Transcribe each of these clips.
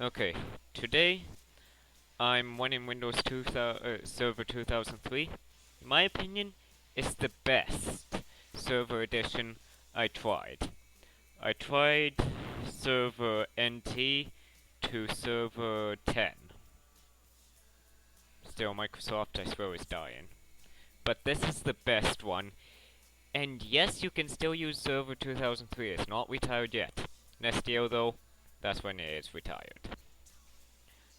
Okay, today I'm running Windows 2000, Server 2003. In my opinion, it's the best server edition I tried. I tried Server NT to Server 10. Still, Microsoft, I swear, is dying. But this is the best one. And yes, you can still use Server 2003. It's not retired yet. Next year, though, that's when it is retired.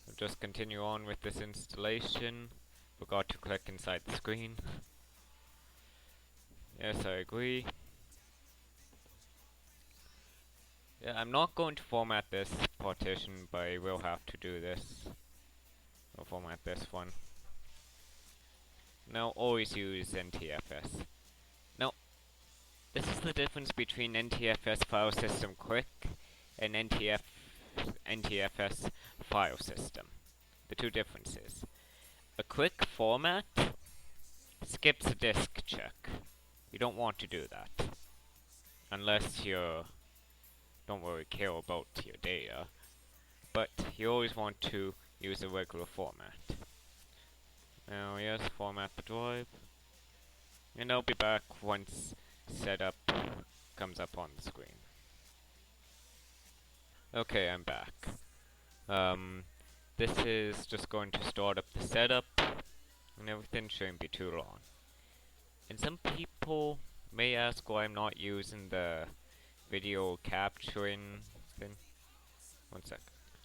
We'll just continue on with this installation. Forgot to click inside the screen. Yes, I agree. Yeah, I'm not going to format this partition, but I will have to do this. I'll format this one. Now, always use NTFS. Now, this is the difference between NTFS file system quick and NTFS file system. The two differences. A quick format skips a disk check. You don't want to do that. Unless you don't really care about your data. But you always want to use a regular format. Now yes, format the drive. And I'll be back once setup comes up on the screen. Okay, I'm back. This is just going to start up the setup, and everything shouldn't be too long. And some people may ask why I'm not using the video capturing thing. One sec.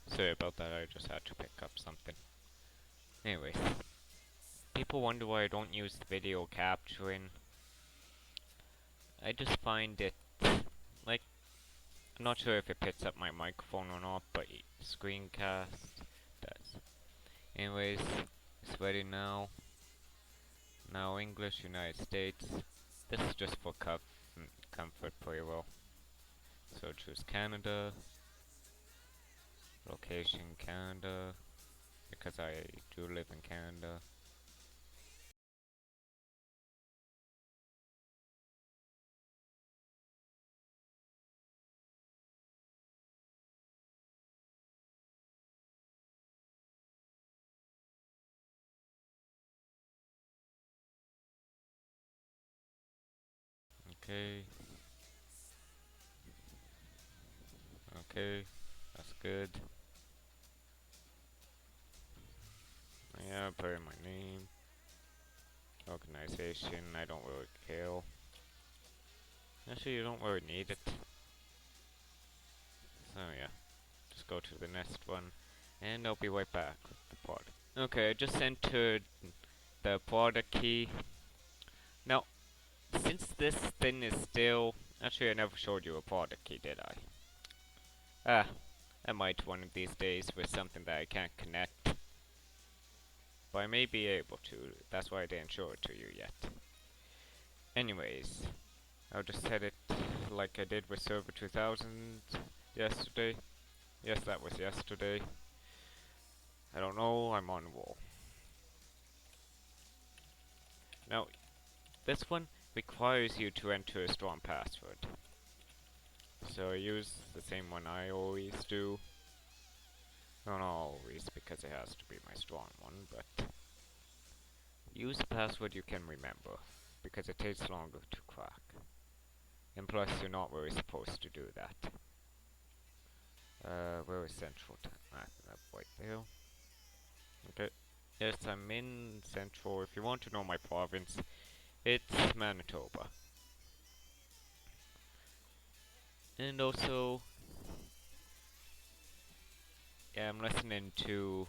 Sorry about that, I just had to pick up something. Anyways, people wonder why I don't use the video capturing. I just find it, like, I'm not sure if it picks up my microphone or not, but screencast does. Anyways, it's ready now. Now English, United States. This is just for comfort pretty well. So choose Canada. Location Canada, because I do live in Canada. Okay. Okay, that's good. Yeah, put in my name. Organization, I don't really care. Actually, you don't really need it. So yeah, just go to the next one, and I'll be right back with the product. Okay, I just entered the product key. Now, since this thing is still... Actually, I never showed you a product key, did I? Ah, I might one of these days with something that I can't connect. But I may be able to, that's why I didn't show it to you yet. Anyways, I'll just set it like I did with Server 2000 yesterday. Yes, that was yesterday. I don't know, I'm on wall. Now, this one requires you to enter a strong password. So I use the same one I always do. Not always, because it has to be my strong one, but use a password you can remember, because it takes longer to crack. And plus, you're not really supposed to do that. Where is Central Time? Right there. Okay. Yes, I'm in Central. If you want to know my province, it's Manitoba. And also, yeah, I'm listening to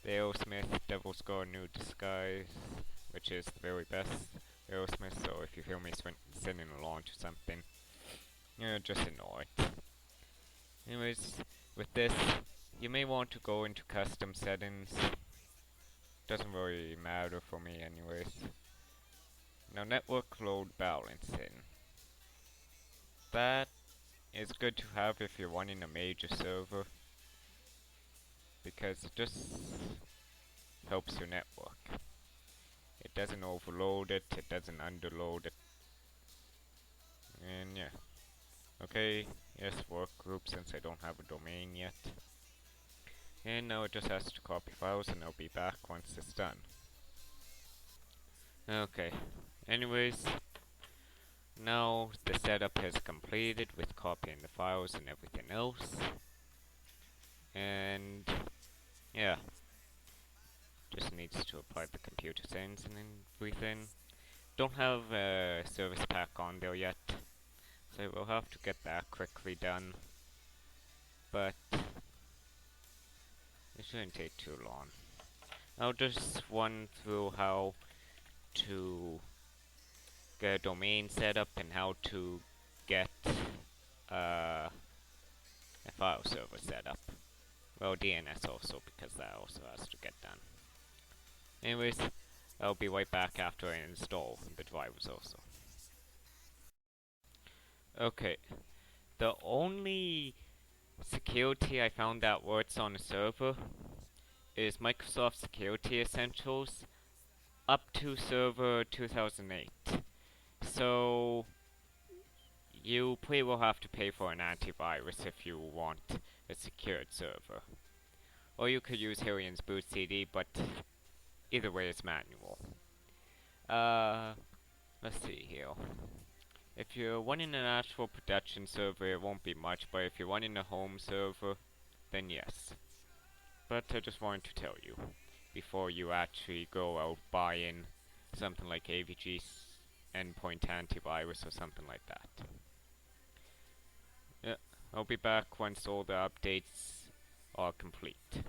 the Aerosmith Devil's Got a New Disguise, which is the very best Aerosmith, so if you hear me singing along to something, yeah, just ignore it. Anyways, with this, you may want to go into custom settings. Doesn't really matter for me anyways. Now network load balancing. That is good to have if you're running a major server, because it just helps your network. It doesn't overload it, it doesn't underload it. And yeah. Okay, yes, work group since I don't have a domain yet. And now it just has to copy files and I'll be back once it's done. Okay, anyways, now the setup has completed with copying the files and everything else. And yeah, just needs to apply the computer settings and everything. Don't have a service pack on there yet, so we'll have to get that quickly done. But it shouldn't take too long. I'll just run through how to get a domain set up and how to get a file server set up. Well, DNS also, because that also has to get done. Anyways, I'll be right back after I install the drivers also. Okay, the only security I found that works on a server is Microsoft Security Essentials up to server 2008. So you probably will have to pay for an antivirus if you want a secured server. Or you could use Helium's boot CD, but either way it's manual. Let's see here. If you're running an actual production server, it won't be much, but if you're running a home server, then yes. But I just wanted to tell you, before you actually go out buying something like AVG Endpoint Antivirus or something like that. Yeah, I'll be back once all the updates are complete.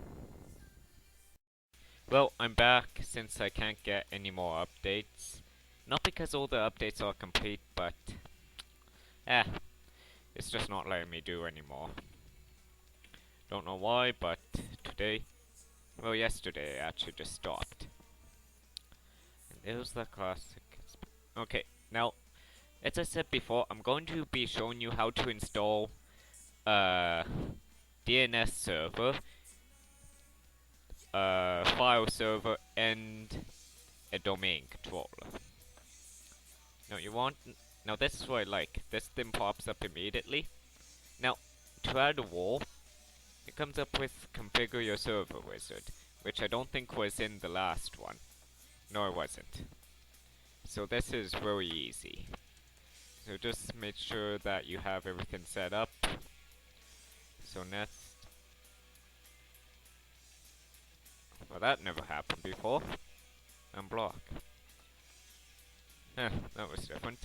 Well, I'm back since I can't get any more updates. Not because all the updates are complete, but it's just not letting me do anymore. Don't know why, but today, well, yesterday it actually just stopped. And it was the classic. Okay, now, as I said before, I'm going to be showing you how to install a DNS server, a file server, and a domain controller. Now this is what I like. This thing pops up immediately. Now, to add a wall, it comes up with configure your server wizard, which I don't think was in the last one. No, it wasn't. So this is very easy. So just make sure that you have everything set up. So next, well, that never happened before. Unblock. That was different.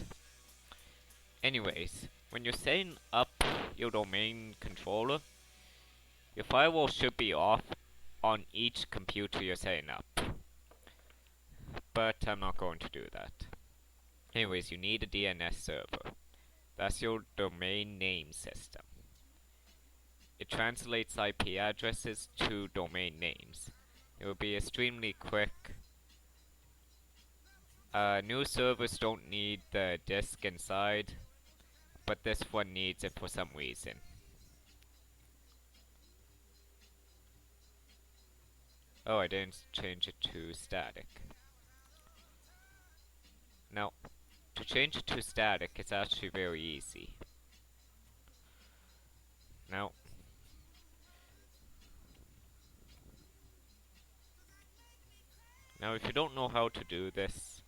Anyways, when you're setting up your domain controller, your firewall should be off on each computer you're setting up. But I'm not going to do that. Anyways, you need a DNS server. That's your domain name system. It translates IP addresses to domain names. It will be extremely quick. New servers don't need the disk inside, but this one needs it for some reason. Oh, I didn't change it to static. Now, to change it to static, it's actually very easy. Now, if you don't know how to do this,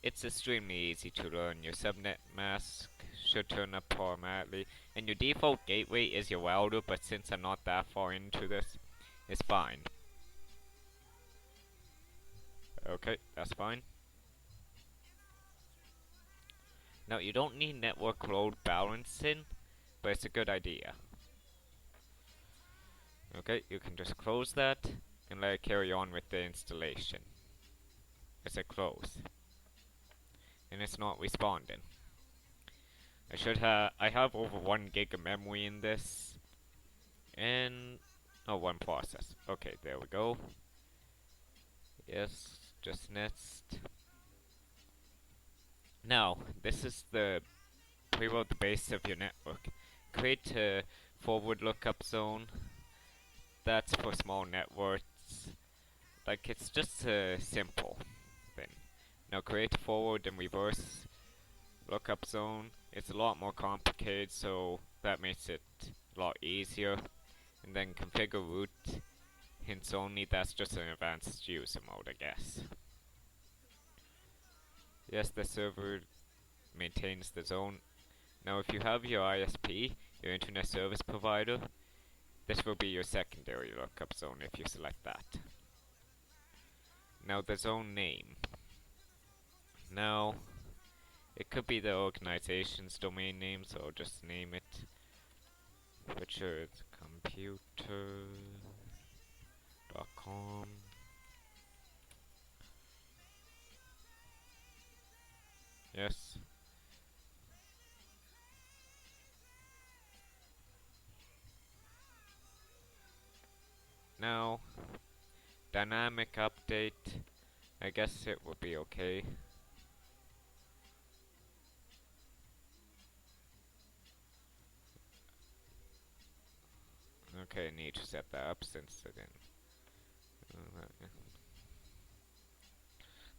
it's extremely easy to learn. Your subnet mask should turn up automatically, and your default gateway is your router, but since I'm not that far into this, it's fine. Okay, that's fine. Now, you don't need network load balancing, but it's a good idea. Okay, you can just close that and let it carry on with the installation. It's a close. And it's not responding. I have over 1 gig of memory in this. And, oh, one process. Okay, there we go. Yes, just next. Now, this is pretty well the base of your network. Create a forward lookup zone. That's for small networks. Like, it's just a simple thing. Now create a forward and reverse lookup zone. It's a lot more complicated, so that makes it a lot easier. And then configure root. hints only, that's just an advanced user mode, I guess. Yes, the server maintains the zone. Now if you have your ISP, your internet service provider, this will be your secondary lookup zone if you select that. Now the zone name. Now, it could be the organization's domain name, so I'll just name it richardcomputer.com. Yes. Now, dynamic update. I guess it would be okay. Okay, I need to set that up since I didn't.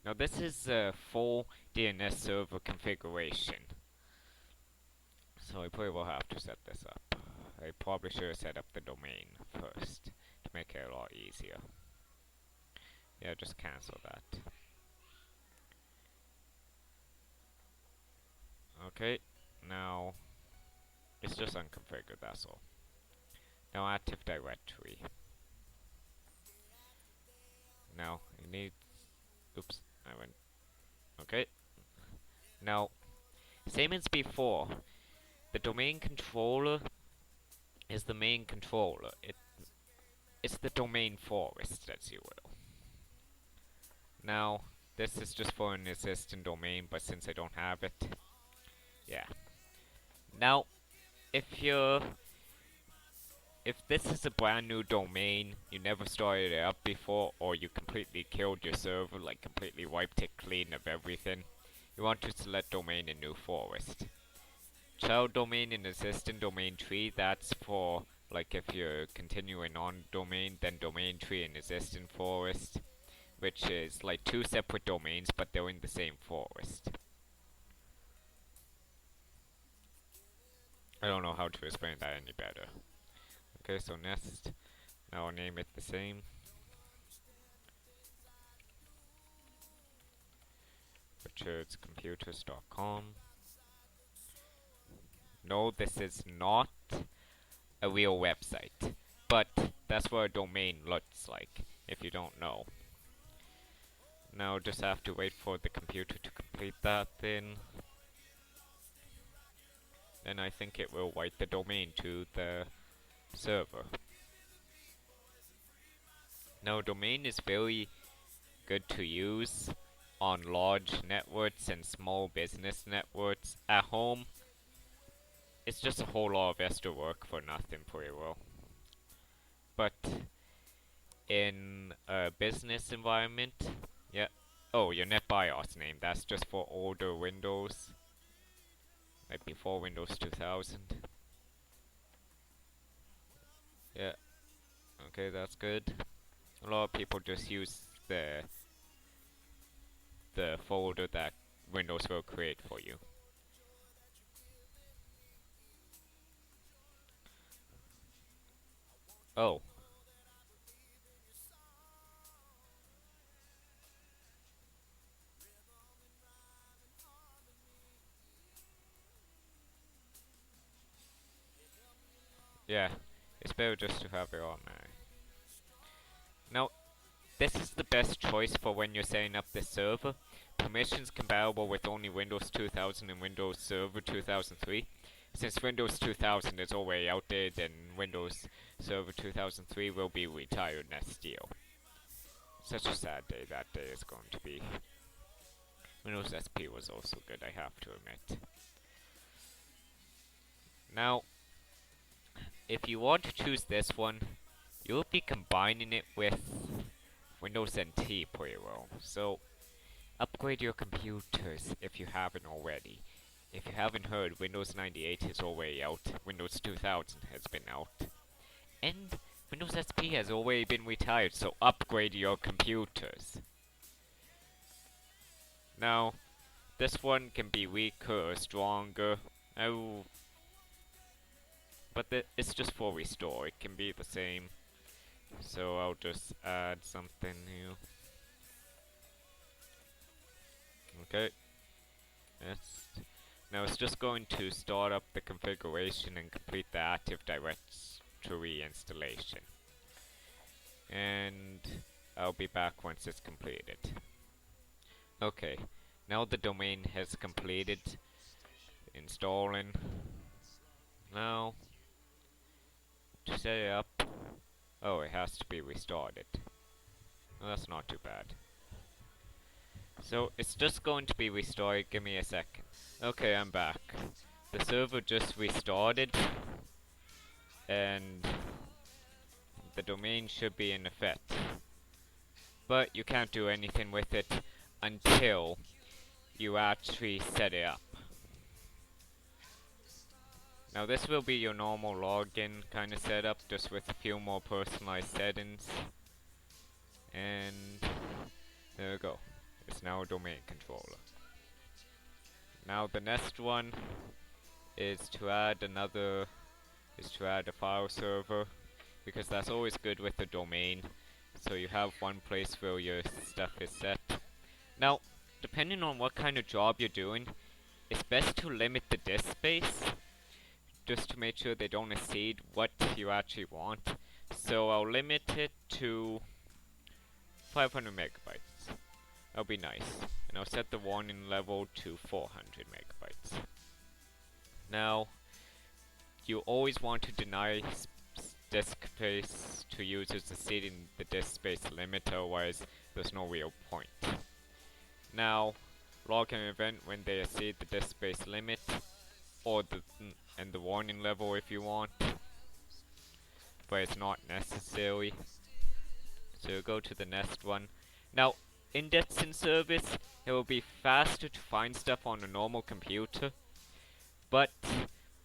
Now this is a full DNS server configuration. So I probably will have to set this up. I probably should have set up the domain first to make it a lot easier. Yeah, just cancel that. Okay, now it's just unconfigured, that's all. Now Active Directory. Now it needs, oops, I went, okay. Now, same as before, the domain controller is the main controller. It's the domain forest, as you will. Now, this is just for an existing domain, but since I don't have it, yeah. Now, if this is a brand new domain, you never started it up before, or you completely killed your server, like completely wiped it clean of everything, you want to select domain in new forest. Child domain in existing domain tree, that's for like if you're continuing on domain, then domain tree in existing forest, which is like two separate domains, but they're in the same forest. I don't know how to explain that any better. Okay, so next, now I'll name it the same. richardscomputers.com. No, this is not a real website, but that's what a domain looks like, if you don't know. Now just have to wait for the computer to complete that then I think it will write the domain to the server. Now domain is very good to use on large networks and small business networks. At home, it's just a whole lot of extra work for nothing pretty well. But in a business environment, yeah. Oh, your NetBIOS name, that's just for older Windows. Like before Windows 2000. Yeah. Okay, that's good. A lot of people just use the folder that Windows will create for you. Oh. Yeah, it's better just to have it on there. Now, this is the best choice for when you're setting up this server. Permissions compatible with only Windows 2000 and Windows Server 2003. Since Windows 2000 is already outdated and Windows Server 2003 will be retired next year. Such a sad day that day is going to be. Windows SP was also good, I have to admit. Now, if you want to choose this one, you'll be combining it with Windows NT pretty well. So, upgrade your computers if you haven't already. If you haven't heard, Windows 98 is already out, Windows 2000 has been out, and Windows SP has already been retired, so upgrade your computers. Now, this one can be weaker or stronger, but it's just for restore, it can be the same. So I'll just add something new. Okay. Yes. Now it's just going to start up the configuration and complete the Active Directory installation. And I'll be back once it's completed. Okay, now the domain has completed installing. Now, to set it up, oh, it has to be restarted. Well, that's not too bad. So, it's just going to be restarted, give me a second. Okay, I'm back. The server just restarted, and the domain should be in effect. But you can't do anything with it until you actually set it up. Now this will be your normal login kind of setup, just with a few more personalized settings. And there we go. It's now a domain controller. Now the next one is to add a file server, because that's always good with the domain. So you have one place where your stuff is set. Now, depending on what kind of job you're doing, it's best to limit the disk space, just to make sure they don't exceed what you actually want. So I'll limit it to 500 megabytes. That'll be nice. And I'll set the warning level to 400 megabytes. Now, you always want to deny disk space to users exceeding the disk space limit, otherwise there's no real point. Now, log an event when they exceed the disk space limit, or the warning level if you want, but it's not necessary. So go to the next one. Now, indexing service, it will be faster to find stuff on a normal computer, but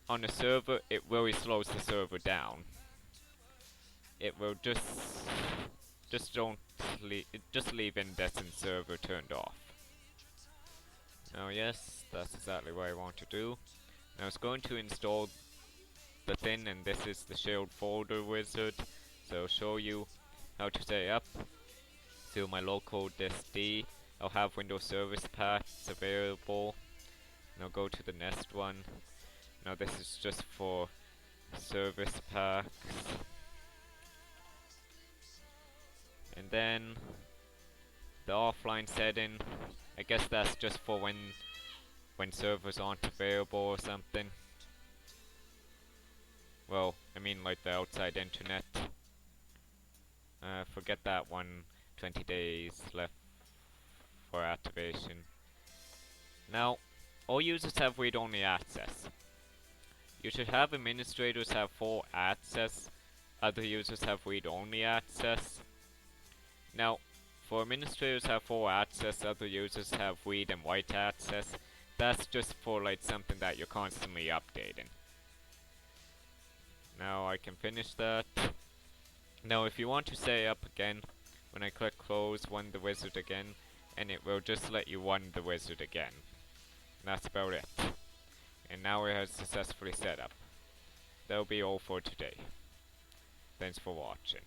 on a server, it really slows the server down. It will just leave indexing server turned off. Now yes, that's exactly what I want to do. Now it's going to install the thing, and this is the shared folder wizard. So I'll show you how to set it up. So my local disk D, I'll have Windows Service Packs available. Now go to the next one. Now this is just for service packs. And then the offline setting, I guess that's just for when servers aren't available or something. Well, I mean like the outside internet. Forget that one, 20 days left for activation. Now, all users have read-only access. You should have administrators have full access, other users have read-only access. Now, for administrators have full access, other users have read and write access. That's just for like something that you're constantly updating. Now I can finish that. Now if you want to set it up again, when I click close, run the wizard again, and it will just let you run the wizard again. And that's about it. And now it has successfully set up. That'll be all for today. Thanks for watching.